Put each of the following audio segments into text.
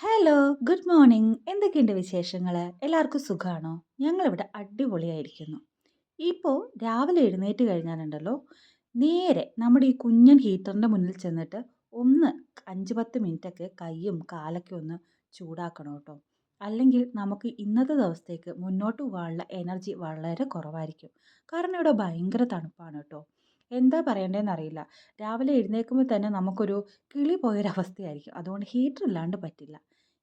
Hello, good morning. എന്തൊക്കെയുണ്ട് വിശേഷങ്ങൾ? എല്ലാവർക്കും സുഖമാണോ? ഞങ്ങളിവിടെ അടിപൊളിയായിരിക്കുന്നു. ഇപ്പോൾ രാവിലെ എഴുന്നേറ്റ് കഴിഞ്ഞാലുണ്ടല്ലോ, നേരെ നമ്മുടെ ഈ കുഞ്ഞൻ ഹീറ്ററിൻ്റെ മുന്നിൽ ചെന്നിട്ട് ഒന്ന് 5-10 മിനിറ്റൊക്കെ കൈയും കാലൊക്കെ ഒന്ന് ചൂടാക്കണം കേട്ടോ. അല്ലെങ്കിൽ നമുക്ക് ഇന്നത്തെ ദിവസത്തേക്ക് മുന്നോട്ട് പോകാനുള്ള എനർജി വളരെ കുറവായിരിക്കും. കാരണം ഇവിടെ ഭയങ്കര തണുപ്പാണ് കേട്ടോ. എന്താ പറയണ്ടേന്ന് അറിയില്ല. രാവിലെ എഴുന്നേൽക്കുമ്പോൾ തന്നെ നമുക്കൊരു കിളി പോയൊരവസ്ഥയായിരിക്കും. അതുകൊണ്ട് ഹീറ്റർ ഇല്ലാണ്ട് പറ്റില്ല.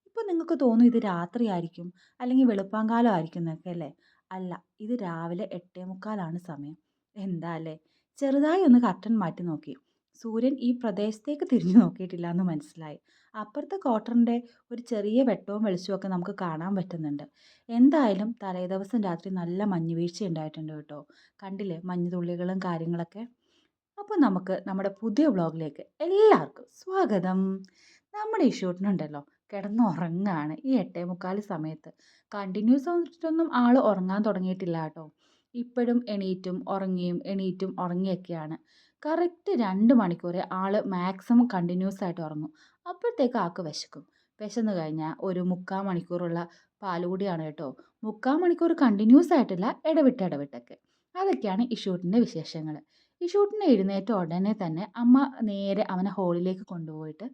ഇപ്പൊ നിങ്ങൾക്ക് തോന്നും ഇത് രാത്രിയായിരിക്കും അല്ലെങ്കിൽ വെളുപ്പാങ്കാലം ആയിരിക്കും എന്നൊക്കെ അല്ലേ? അല്ല, ഇത് രാവിലെ 8:45 സമയം. എന്താ അല്ലേ? ചെറുതായി ഒന്ന് കർട്ടൻ മാറ്റി നോക്കി. സൂര്യൻ ഈ പ്രദേശത്തേക്ക് തിരിഞ്ഞു നോക്കിയിട്ടില്ല എന്ന് മനസ്സിലായി. അപ്പുറത്തെ ക്വാർട്ടറിൻ്റെ ഒരു ചെറിയ വെട്ടവും വെളിച്ചവും ഒക്കെ നമുക്ക് കാണാൻ പറ്റുന്നുണ്ട്. എന്തായാലും തലേദിവസം രാത്രി നല്ല മഞ്ഞുവീഴ്ച ഉണ്ടായിട്ടുണ്ട് കേട്ടോ. കണ്ടില്ലേ മഞ്ഞുതുള്ളികളും കാര്യങ്ങളൊക്കെ? അപ്പോൾ നമുക്ക് നമ്മുടെ പുതിയ വ്ളോഗിലേക്ക് എല്ലാവർക്കും സ്വാഗതം. നമ്മുടെ ഈ ഷൂട്ടിനുണ്ടല്ലോ കിടന്നുറങ്ങാണ് ഈ 8:45 സമയത്ത്. കണ്ടിന്യൂസ് ആയിട്ടൊന്നും ആൾ ഉറങ്ങാൻ തുടങ്ങിയിട്ടില്ല കേട്ടോ. ഇപ്പോഴും എണീറ്റും ഉറങ്ങിയും എണീറ്റും ഉറങ്ങിയൊക്കെയാണ്. കറക്റ്റ് 2 മണിക്കൂർ ആൾ മാക്സിമം കണ്ടിന്യൂസ് ആയിട്ട് ഉറങ്ങും. അപ്പോഴത്തേക്ക് ആൾക്ക് വിശക്കും. വിശന്ന് കഴിഞ്ഞാൽ ഒരു 3/4 മണിക്കൂറുള്ള പാലുകൂടിയാണ് കേട്ടോ. 3/4 മണിക്കൂർ കണ്ടിന്യൂസ് ആയിട്ടില്ല, ഇടവിട്ട് ഇടവിട്ടൊക്കെ. അതൊക്കെയാണ് ഈ ഷൂട്ടിൻ്റെ വിശേഷങ്ങൾ. ഈ ഷൂട്ടിന് എഴുന്നേറ്റ ഉടനെ തന്നെ അമ്മ നേരെ അവനെ ഹോളിലേക്ക് കൊണ്ടുപോയിട്ട്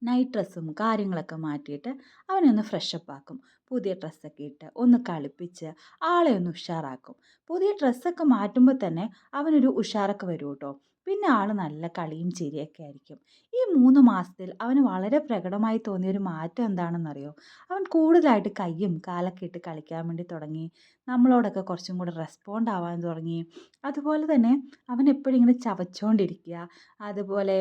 നൈറ്റ് ഡ്രസ്സും കാര്യങ്ങളൊക്കെ മാറ്റിയിട്ട് അവനെ ഒന്ന് ഫ്രഷപ്പ് ആക്കും. പുതിയ ഡ്രസ്സൊക്കെ ഇട്ട് ഒന്ന് കളിപ്പിച്ച് ആളെ ഒന്ന് ഉഷാറാക്കും. പുതിയ ഡ്രസ്സൊക്കെ മാറ്റുമ്പോൾ തന്നെ അവനൊരു ഉഷാറൊക്കെ വരും കേട്ടോ. പിന്നെ ആൾ നല്ല കളിയും ചിരിയൊക്കെ ആയിരിക്കും. ഈ 3 മാസത്തിൽ അവന് വളരെ പ്രകടമായി തോന്നിയൊരു മാറ്റം എന്താണെന്നറിയോ? അവൻ കൂടുതലായിട്ട് കയ്യും കാലൊക്കെ ഇട്ട് കളിക്കാൻ വേണ്ടി തുടങ്ങി. നമ്മളോടൊക്കെ കുറച്ചും കൂടെ റെസ്പോണ്ട് ആവാൻ തുടങ്ങി. അതുപോലെ തന്നെ അവൻ എപ്പോഴും ഇങ്ങനെ ചവച്ചുകൊണ്ടിരിക്കുക. അതുപോലെ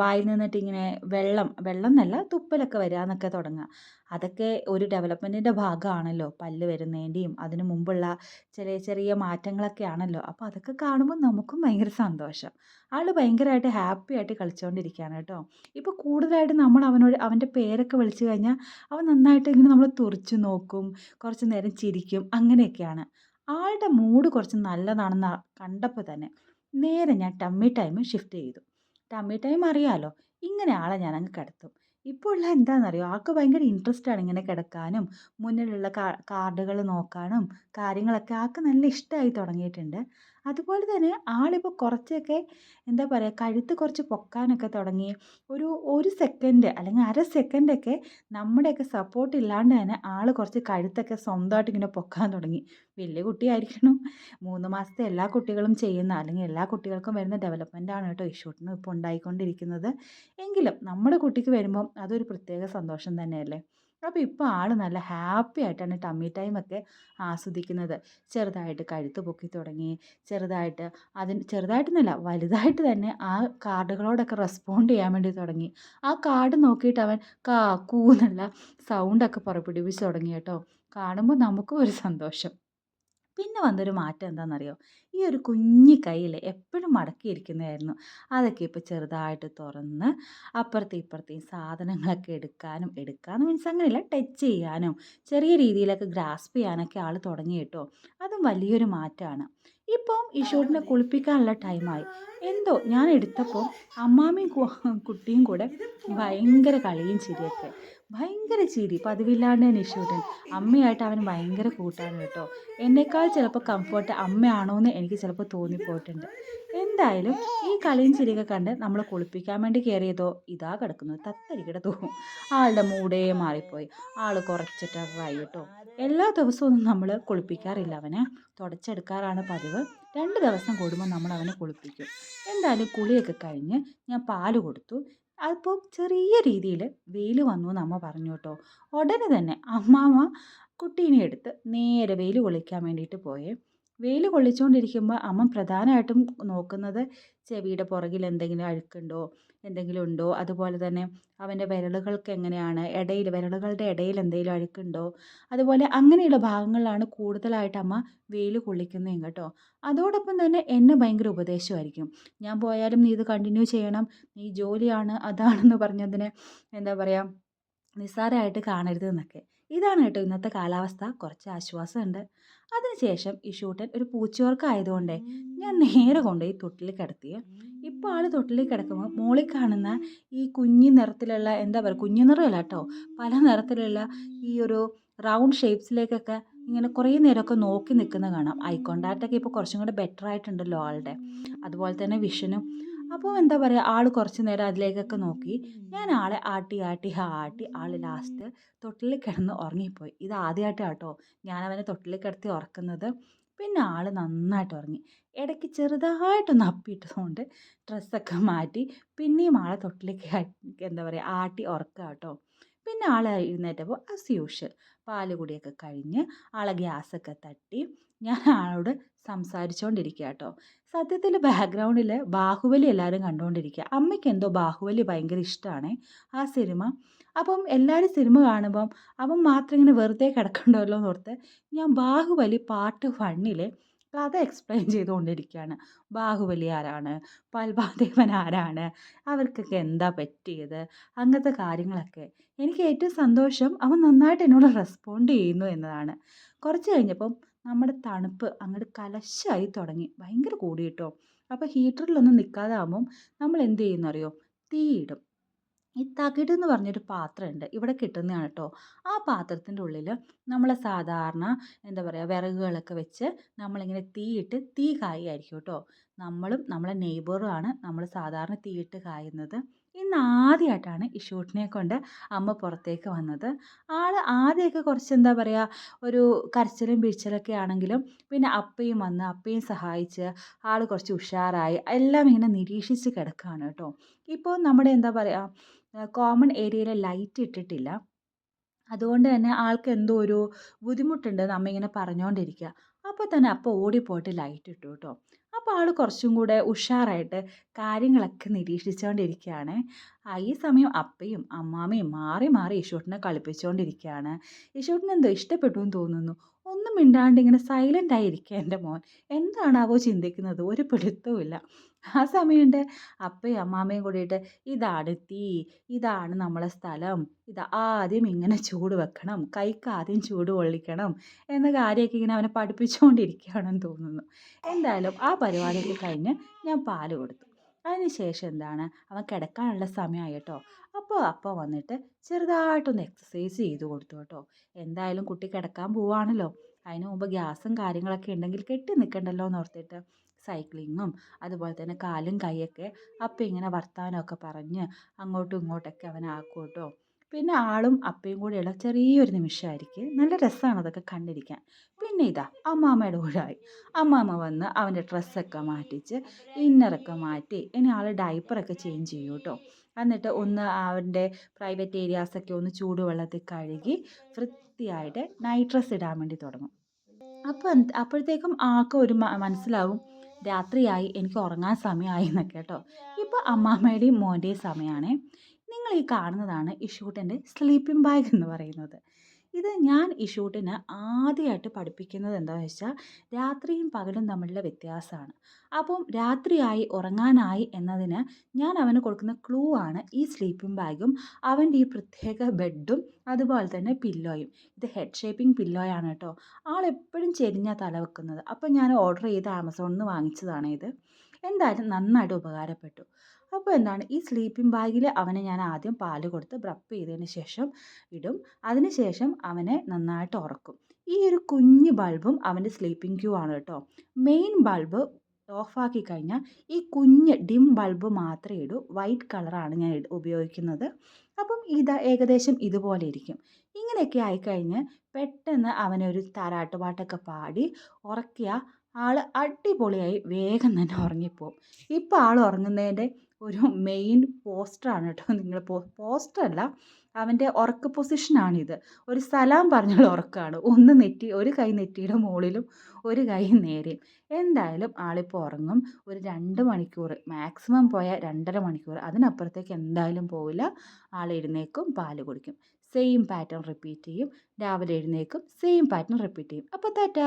വായിൽ നിന്നിട്ട് ഇങ്ങനെ വെള്ളം വെള്ളം എന്നല്ല തുപ്പലൊക്കെ വരിക എന്നൊക്കെ തുടങ്ങുക. അതൊക്കെ ഒരു ഡെവലപ്മെൻറ്റിൻ്റെ ഭാഗമാണല്ലോ. പല്ല് വരുന്നതിൻ്റെയും അതിനു മുമ്പുള്ള ചെറിയ ചെറിയ മാറ്റങ്ങളൊക്കെ ആണല്ലോ. അപ്പോൾ അതൊക്കെ കാണുമ്പോൾ നമുക്കും ഭയങ്കര സന്തോഷം. ആൾ ഭയങ്കരമായിട്ട് ഹാപ്പി ആയിട്ട് കളിച്ചുകൊണ്ടിരിക്കുകയാണ് കേട്ടോ. ഇപ്പോൾ കൂടുതലായിട്ട് നമ്മൾ അവനോട് അവൻ്റെ പേരൊക്കെ വിളിച്ചു കഴിഞ്ഞാൽ അവൻ നന്നായിട്ട് ഇങ്ങനെ നമ്മൾ തുറിച്ച് നോക്കും, കുറച്ച് നേരം ചിരിക്കും, അങ്ങനെയൊക്കെയാണ്. ആളുടെ മൂഡ് കുറച്ച് നല്ലതാണെന്ന് കണ്ടപ്പോൾ തന്നെ നേരെ ഞാൻ ടമ്മി ടൈം ഷിഫ്റ്റ് ചെയ്തു. ടമ്മി ടൈം അറിയാലോ. ഇങ്ങനെ ആളെ ഞാനങ്ങ് കിടത്തും. ഇപ്പോൾ ഉള്ള എന്താണെന്നറിയോ? ആൾക്ക് ഭയങ്കര ഇൻട്രസ്റ്റ് ആണ് ഇങ്ങനെ കിടക്കാനും മുന്നിലുള്ള കാർഡുകൾ നോക്കാനും കാര്യങ്ങളൊക്കെ ആൾക്ക് നല്ല ഇഷ്ടമായി തുടങ്ങിയിട്ടുണ്ട്. അതുപോലെ തന്നെ ആളിപ്പോൾ കുറച്ചൊക്കെ എന്താ പറയുക, കഴുത്ത് കുറച്ച് പൊക്കാനൊക്കെ തുടങ്ങി. ഒരു സെക്കൻഡ് അല്ലെങ്കിൽ അര സെക്കൻഡൊക്കെ നമ്മുടെയൊക്കെ സപ്പോർട്ട് ഇല്ലാണ്ട് തന്നെ ആൾ കുറച്ച് കഴുത്തൊക്കെ സ്വന്തമായിട്ട് ഇങ്ങനെ പൊക്കാൻ തുടങ്ങി. വലിയ കുട്ടിയായിരിക്കണം. 3 മാസത്തെ എല്ലാ കുട്ടികളും ചെയ്യുന്ന അല്ലെങ്കിൽ എല്ലാ കുട്ടികൾക്കും വരുന്ന ഡെവലപ്മെൻ്റ് ആണ് കേട്ടോ ഈ ഷൂട്ടിന് ഇപ്പോൾ ഉണ്ടായിക്കൊണ്ടിരിക്കുന്നത്. എങ്കിലും നമ്മുടെ കുട്ടിക്ക് വരുമ്പം അതൊരു പ്രത്യേക സന്തോഷം തന്നെയല്ലേ. അപ്പോൾ ഇപ്പോൾ ആൾ നല്ല ഹാപ്പി ആയിട്ടാണ് ടമ്മി ടൈമൊക്കെ ആസ്വദിക്കുന്നത്. ചെറുതായിട്ട് കഴുത്ത് പൊക്കി തുടങ്ങി. ചെറുതായിട്ട് ചെറുതായിട്ടെന്നല്ല വലുതായിട്ട് തന്നെ ആ കാർഡുകളോടൊക്കെ റെസ്പോണ്ട് ചെയ്യാൻ വേണ്ടി തുടങ്ങി. ആ കാർഡ് നോക്കിയിട്ട് അവൻ കാ കൂ എന്നുള്ള സൗണ്ടൊക്കെ പുറപ്പെടുവിച്ച് തുടങ്ങി കേട്ടോ. കാണുമ്പോൾ നമുക്കും ഒരു സന്തോഷം. പിന്നെ വന്നൊരു മാറ്റം എന്താണെന്നറിയോ? ഈ ഒരു കുഞ്ഞി കൈയില്ലേ എപ്പോഴും മടക്കിയിരിക്കുന്നതായിരുന്നു. അതൊക്കെ ഇപ്പോൾ ചെറുതായിട്ട് തുറന്ന് അപ്പുറത്തെയും ഇപ്പുറത്തെയും സാധനങ്ങളൊക്കെ എടുക്കാനും മീൻസ് അങ്ങനെയല്ല, ടച്ച് ചെയ്യാനും ചെറിയ രീതിയിലൊക്കെ ഗ്രാസ്പ് ചെയ്യാനൊക്കെ ആൾ തുടങ്ങി കേട്ടോ. അതും വലിയൊരു മാറ്റമാണ്. ഇപ്പം ഈ ഷൂട്ടിനെ കുളിപ്പിക്കാനുള്ള ടൈമായി. എന്തോ ഞാൻ എടുത്തപ്പോൾ അമ്മാമ്മയും കുട്ടിയും കൂടെ ഭയങ്കര കളിയും ചിരിയൊക്കെ. ഭയങ്കര ചിരി പതിവില്ലാണ്ട് തന്നെ ഇഷൂട്ടൻ. അമ്മയായിട്ട് അവന് ഭയങ്കര കൂട്ടാണ് കേട്ടോ. എന്നേക്കാൾ ചിലപ്പോൾ കംഫർട്ട് അമ്മയാണോ എന്ന് എനിക്ക് ചിലപ്പോൾ തോന്നിപ്പോയിട്ടുണ്ട്. എന്തായാലും ഈ കളിയും ചിരിയൊക്കെ കണ്ട് നമ്മൾ കുളിപ്പിക്കാൻ വേണ്ടി കയറിയതോ ഇതാ കിടക്കുന്നത് തത്തരികിട തൂവും. ആളുടെ മൂടേ മാറിപ്പോയി. ആൾ കുറച്ച് ടെററായി കേട്ടോ. എല്ലാ ദിവസവും ഒന്നും നമ്മൾ കുളിപ്പിക്കാറില്ല അവനെ. തുടച്ചെടുക്കാറാണ് പതിവ്. 2 ദിവസം കൂടുമ്പോൾ നമ്മൾ അവനെ കുളിപ്പിക്കും. എന്തായാലും കുളിയൊക്കെ കഴിഞ്ഞ് ഞാൻ പാല് കൊടുത്തു. അപ്പോൾ ചെറിയ രീതിയിൽ വെയിൽ വന്നു എന്ന് അമ്മ പറഞ്ഞു കേട്ടോ. ഉടനെ തന്നെ അമ്മാമ്മ കുട്ടീനെ എടുത്ത് നേരെ വെയിൽ കൊള്ളിക്കാൻ വേണ്ടിയിട്ട് പോയേ. വെയിൽ കൊള്ളിച്ചുകൊണ്ടിരിക്കുമ്പോൾ അമ്മ പ്രധാനമായിട്ടും നോക്കുന്നത് ചെവിയുടെ പുറകിൽ എന്തെങ്കിലും അഴുക്കുണ്ടോ, എന്തെങ്കിലും ഉണ്ടോ, അതുപോലെ തന്നെ അവൻ്റെ വിരലുകൾക്ക് എങ്ങനെയാണ്, വിരലുകളുടെ ഇടയിൽ എന്തെങ്കിലും അഴുക്കുണ്ടോ, അതുപോലെ അങ്ങനെയുള്ള ഭാഗങ്ങളിലാണ് കൂടുതലായിട്ട് അമ്മ വെയിൽ കൊള്ളിക്കുന്നതും കേട്ടോ. അതോടൊപ്പം തന്നെ എന്നെ ഭയങ്കര ഉപദേശമായിരിക്കും. ഞാൻ പോയാലും നീ ഇത് കണ്ടിന്യൂ ചെയ്യണം, നീ ജോലിയാണ് അതാണെന്ന് പറഞ്ഞതിന് എന്താ പറയുക, നിസ്സാരമായിട്ട് കാണരുത് എന്നൊക്കെ. ഇതാണ് കേട്ടോ ഇന്നത്തെ കാലാവസ്ഥ. കുറച്ച് ആശ്വാസമുണ്ട്. അതിനുശേഷം ഈ ഷൂട്ടൻ ഒരു പൂച്ചയോർക്ക് ആയതുകൊണ്ടേ ഞാൻ നേരെ കൊണ്ടുപോയി തൊട്ടിൽ കിടത്തിയേ. ഇപ്പോൾ ആൾ തൊട്ടിലേക്ക് കിടക്കുമ്പോൾ മോളിൽ കാണുന്ന ഈ കുഞ്ഞി നിറത്തിലുള്ള എന്താ പറയുക, കുഞ്ഞു നിറമല്ല കേട്ടോ, പല നിറത്തിലുള്ള ഈ ഒരു റൗണ്ട് ഷേപ്സിലേക്കൊക്കെ ഇങ്ങനെ കുറേ നേരമൊക്കെ നോക്കി നിൽക്കുന്നത് കാണാം. ഐ കോണ്ടാക്റ്റൊക്കെ ഇപ്പോൾ കുറച്ചും കൂടെ ബെറ്റർ ആയിട്ടുണ്ടല്ലോ ആളുടെ. അതുപോലെ തന്നെ വിഷനും. അപ്പോൾ എന്താ പറയുക, ആൾ കുറച്ച് നേരം അതിലേക്കൊക്കെ നോക്കി. ഞാൻ ആളെ ആട്ടി ആട്ടി ആട്ടി ആൾ ലാസ്റ്റ് തൊട്ടിലിൽ കിടന്ന് ഉറങ്ങിപ്പോയി. ഇത് ആദ്യമായിട്ടാണ് കേട്ടോ ഞാൻ അവനെ തൊട്ടിലിൽ കിടത്തി ഉറക്കുന്നത്. പിന്നെ ആൾ നന്നായിട്ട് ഉറങ്ങി. ഇടയ്ക്ക് ചെറുതായിട്ടൊന്ന് അപ്പിയിട്ടതുകൊണ്ട് ഡ്രസ്സൊക്കെ മാറ്റി പിന്നെയും ആളെ തൊട്ടിലേക്ക് എന്താ പറയുക ആട്ടി ഉറക്കുക കേട്ടോ. പിന്നെ ആൾ എഴുന്നേറ്റപ്പോൾ ആസ് യൂഷ്വൽ പാല് കുടിയൊക്കെ കഴിഞ്ഞ് ആളെ ഗ്യാസൊക്കെ തട്ടി ഞാൻ ആളോട് സംസാരിച്ചുകൊണ്ടിരിക്കുക കേട്ടോ. സത്യത്തിൽ ബാക്ക്ഗ്രൗണ്ടിൽ ബാഹുബലി എല്ലാവരും കണ്ടുകൊണ്ടിരിക്കുക. അമ്മയ്ക്ക് എന്തോ ബാഹുബലി ഭയങ്കര ഇഷ്ടമാണ് ആ സിനിമ. അപ്പം എല്ലാവരും സിനിമ കാണുമ്പം അവൻ മാത്രം ഇങ്ങനെ വെറുതെ കിടക്കണ്ടല്ലോ എന്നോർത്ത് ഞാൻ ബാഹുബലി പാർട്ട് 1 കഥ എക്സ്പ്ലെയിൻ ചെയ്തുകൊണ്ടിരിക്കുകയാണ്. ബാഹുബലി ആരാണ്, പൽവാദേവൻ ആരാണ്, അവർക്കൊക്കെ എന്താ പറ്റിയത്, അങ്ങനത്തെ കാര്യങ്ങളൊക്കെ. എനിക്ക് ഏറ്റവും സന്തോഷം അവൻ നന്നായിട്ട് എന്നോട് റെസ്പോണ്ട് ചെയ്യുന്നു എന്നതാണ്. കുറച്ച് കഴിഞ്ഞപ്പം നമ്മുടെ തണുപ്പ് അങ്ങോട്ട് കലശായി തുടങ്ങി, ഭയങ്കര കൂടി കേട്ടോ. അപ്പോൾ ഹീറ്ററിലൊന്നും നിൽക്കാതെ ആകുമ്പം നമ്മൾ എന്ത് ചെയ്യുന്നറിയോ, തീയിടും. ഈ തകിടെന്ന് പറഞ്ഞൊരു പാത്രമുണ്ട്, ഇവിടെ കിട്ടുന്നതാണ് കേട്ടോ. ആ പാത്രത്തിൻ്റെ ഉള്ളിൽ നമ്മൾ സാധാരണ എന്താ പറയുക വിറകുകളൊക്കെ വെച്ച് നമ്മളിങ്ങനെ തീയിട്ട് തീ കായുമായിരിക്കും കേട്ടോ. നമ്മളും നമ്മളെ നെയ്ബറുമാണ് നമ്മൾ സാധാരണ തീയിട്ട് കായുന്നത്. ഇന്ന് ആദ്യമായിട്ടാണ് ഈ ഷൂട്ടിനെ കൊണ്ട് അമ്മ പുറത്തേക്ക് വന്നത്. ആൾ ആദ്യമൊക്കെ കുറച്ച് എന്താ പറയുക ഒരു കരച്ചിലും പിഴിച്ചിലൊക്കെ ആണെങ്കിലും പിന്നെ അപ്പയും വന്ന് അപ്പയും സഹായിച്ച് ആൾ കുറച്ച് ഉഷാറായി. എല്ലാം ഇങ്ങനെ നിരീക്ഷിച്ച് കിടക്കുകയാണ് കേട്ടോ. ഇപ്പോൾ നമ്മുടെ എന്താ പറയുക കോമൺ ഏരിയയിൽ ലൈറ്റ് ഇട്ടിട്ടില്ല. അതുകൊണ്ട് തന്നെ ആൾക്ക് എന്തോ ഒരു ബുദ്ധിമുട്ടുണ്ടെന്ന് അമ്മ ഇങ്ങനെ പറഞ്ഞുകൊണ്ടിരിക്കുക. അപ്പോൾ തന്നെ അപ്പോൾ ഓടിപ്പോയിട്ട് ലൈറ്റ് ഇട്ടു കേട്ടോ. അപ്പോൾ ആൾ കുറച്ചും കൂടെ ഉഷാറായിട്ട് കാര്യങ്ങളൊക്കെ നിരീക്ഷിച്ചുകൊണ്ടിരിക്കുകയാണ്. ഈ സമയം അപ്പയും അമ്മാമ്മയും മാറി മാറി ഈശോട്ടിനെ കളിപ്പിച്ചുകൊണ്ടിരിക്കുകയാണ്. ഈശോട്ടിന് എന്തോ ഇഷ്ടപ്പെട്ടു എന്ന് തോന്നുന്നു. ഒന്നും മിണ്ടാണ്ട് ഇങ്ങനെ സൈലൻ്റ് ആയിരിക്കുക എൻ്റെ മോൻ. എന്താണാവോ ചിന്തിക്കുന്നത്, ഒരു പിടുത്തവുമില്ല. ആ സമയമുണ്ട് അപ്പയും അമ്മാമ്മയും കൂടിയിട്ട് ഇതാണ് തീ, ഇതാണ് നമ്മളെ സ്ഥലം, ഇത് ആദ്യം ഇങ്ങനെ ചൂട് വെക്കണം, കൈക്ക് ആദ്യം ചൂട് കൊള്ളിക്കണം എന്ന കാര്യമൊക്കെ ഇങ്ങനെ അവനെ പഠിപ്പിച്ചുകൊണ്ടിരിക്കുകയാണെന്ന് തോന്നുന്നു. എന്തായാലും ആ പരിപാടിയൊക്കെ കഴിഞ്ഞ് ഞാൻ പാല് കൊടുത്തു. അതിന് ശേഷം എന്താണ് അവൻ കിടക്കാനുള്ള സമയമായി കേട്ടോ. അപ്പോൾ വന്നിട്ട് ചെറുതായിട്ടൊന്ന് എക്സസൈസ് ചെയ്ത് കൊടുത്തു കേട്ടോ. എന്തായാലും കുട്ടി കിടക്കാൻ പോവാണല്ലോ, അതിന് മുമ്പ് ഗ്യാസും കാര്യങ്ങളൊക്കെ ഉണ്ടെങ്കിൽ കെട്ടി നിൽക്കണ്ടല്ലോ എന്ന് ഓർത്തിട്ട് സൈക്ലിങ്ങും അതുപോലെ തന്നെ കാലും കൈയൊക്കെ അപ്പം ഇങ്ങനെ വർത്താനമൊക്കെ പറഞ്ഞ് അങ്ങോട്ടും ഇങ്ങോട്ടൊക്കെ അവനാക്കും കേട്ടോ. പിന്നെ ആളും അപ്പയും കൂടെയുള്ള ചെറിയൊരു നിമിഷമായിരിക്കും, നല്ല രസമാണ് അതൊക്കെ കണ്ടിരിക്കാൻ. പിന്നെ ഇതാ അമ്മാമ്മയുടെ കൂടായി. അമ്മാമ്മ വന്ന് അവൻ്റെ ഡ്രസ്സൊക്കെ മാറ്റിച്ച് ഇന്നറൊക്കെ മാറ്റി ഇനി ആൾ ഡയപ്പറൊക്കെ ചേഞ്ച് ചെയ്യും കേട്ടോ. എന്നിട്ട് ഒന്ന് അവൻ്റെ പ്രൈവറ്റ് ഏരിയാസൊക്കെ ഒന്ന് ചൂടുവെള്ളത്തിൽ കഴുകി വൃത്തിയായിട്ട് നൈറ്റ് ഡ്രസ്സ് ഇടാൻ വേണ്ടി തുടങ്ങും. അപ്പോഴത്തേക്കും ആൾക്ക് ഒരു മനസ്സിലാവും രാത്രിയായി, എനിക്ക് ഉറങ്ങാൻ സമയമായി എന്നൊക്കെ കേട്ടോ. ഇപ്പോൾ അമ്മാമ്മയുടെയും മോൻ്റെയും സമയമാണ്. നിങ്ങൾ ഈ കാണുന്നതാണ് ഈ ഷൂട്ടിൻ്റെ സ്ലീപ്പിംഗ് ബാഗ് എന്ന് പറയുന്നത്. ഇത് ഞാൻ ഈ ഷൂട്ടിന് ആദ്യമായിട്ട് പഠിപ്പിക്കുന്നത് എന്താണെന്ന് വെച്ചാൽ രാത്രിയും പകലും തമ്മിലുള്ള വ്യത്യാസമാണ്. അപ്പം രാത്രിയായി ഉറങ്ങാനായി എന്നതിന് ഞാൻ അവന് കൊടുക്കുന്ന ക്ലൂ ആണ് ഈ സ്ലീപ്പിംഗ് ബാഗും അവൻ്റെ ഈ പ്രത്യേക ബെഡും അതുപോലെ തന്നെ പില്ലോയും. ഇത് ഹെഡ് ഷേപ്പിംഗ് പില്ലോയാണ് കേട്ടോ. ആളെപ്പോഴും ചെരിഞ്ഞാൽ തല വെക്കുന്നത്. അപ്പം ഞാൻ ഓർഡർ ചെയ്ത് ആമസോണിൽ നിന്ന് വാങ്ങിച്ചതാണ് ഇത്. എന്തായാലും നന്നായിട്ട് ഉപകാരപ്പെട്ടു. അപ്പോൾ എന്താണ് ഈ സ്ലീപ്പിംഗ് ബാഗിൽ അവനെ ഞാൻ ആദ്യം പാല് കൊടുത്ത് ബ്രപ്പ് ചെയ്തതിന് ശേഷം ഇടും. അതിന് ശേഷം അവനെ നന്നായിട്ട് ഉറക്കും. ഈ ഒരു കുഞ്ഞ് ബൾബും അവൻ്റെ സ്ലീപ്പിംഗ് ക്യൂ ആണ് കേട്ടോ. മെയിൻ ബൾബ് ഓഫാക്കി കഴിഞ്ഞാൽ ഈ കുഞ്ഞ് ഡിം ബൾബ് മാത്രമേ ഇടൂ. വൈറ്റ് കളറാണ് ഞാൻ ഉപയോഗിക്കുന്നത്. അപ്പം ഇത് ഏകദേശം ഇതുപോലെ ഇരിക്കും. ഇങ്ങനെയൊക്കെ ആയിക്കഴിഞ്ഞ് പെട്ടെന്ന് അവനെ ഒരു താരാട്ടുപാട്ടൊക്കെ പാടി ഉറക്കിയാൽ ആൾ അടിപൊളിയായി വേഗം തന്നെ ഉറങ്ങിപ്പോവും. ഇപ്പോൾ ആൾ ഉറങ്ങുന്നതിൻ്റെ ഒരു മെയിൻ പോസ്റ്ററാണ് കേട്ടോ. നിങ്ങൾ പോസ്റ്ററല്ല, അവൻ്റെ ഉറക്ക പൊസിഷനാണിത്. ഒരു സലാം പറഞ്ഞുള്ള ഉറക്കമാണ്. ഒരു കൈ നെറ്റിയുടെ മുകളിലും ഒരു കൈ നേരെയും. എന്തായാലും ആളിപ്പോൾ ഉറങ്ങും. ഒരു 2 മണിക്കൂർ മാക്സിമം പോയാൽ 2.5 മണിക്കൂർ, അതിനപ്പുറത്തേക്ക് എന്തായാലും പോവില്ല. ആൾ എഴുന്നേക്കും, പാല് കുടിക്കും, സെയിം പാറ്റേൺ റിപ്പീറ്റ് ചെയ്യും. രാവിലെ എഴുന്നേക്കും, സെയിം പാറ്റേൺ റിപ്പീറ്റ് ചെയ്യും. അപ്പോൾ ടാറ്റാ.